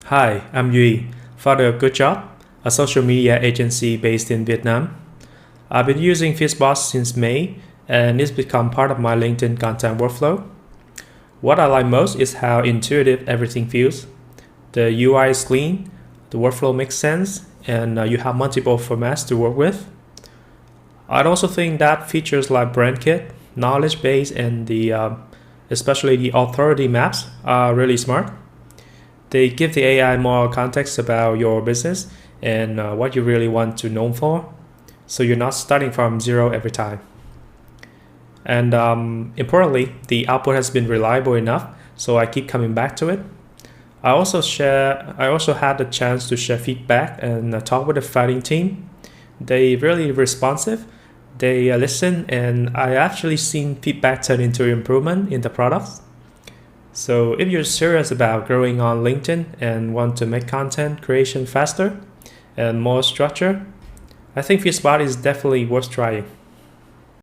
Hi, I'm Duy, founder of GUDJOB, a social media agency based in Vietnam. I've been using FeedBoss since May, and it's become part of my LinkedIn content workflow. What I like most is how intuitive everything feels. The UI is clean, the workflow makes sense, and you have multiple formats to work with. I'd also think that features like brand kit, knowledge base, and especially the authority maps are really smart. They give the AI more context about your business and what you really want to know for, so you're not starting from zero every time. And importantly, the output has been reliable enough, so I keep coming back to it. I also had the chance to share feedback and talk with the founding team. They really responsive. They listen, and I actually seen feedback turn into improvement in the products. So if you're serious about growing on LinkedIn and want to make content creation faster and more structured, I think FeedBoss is definitely worth trying.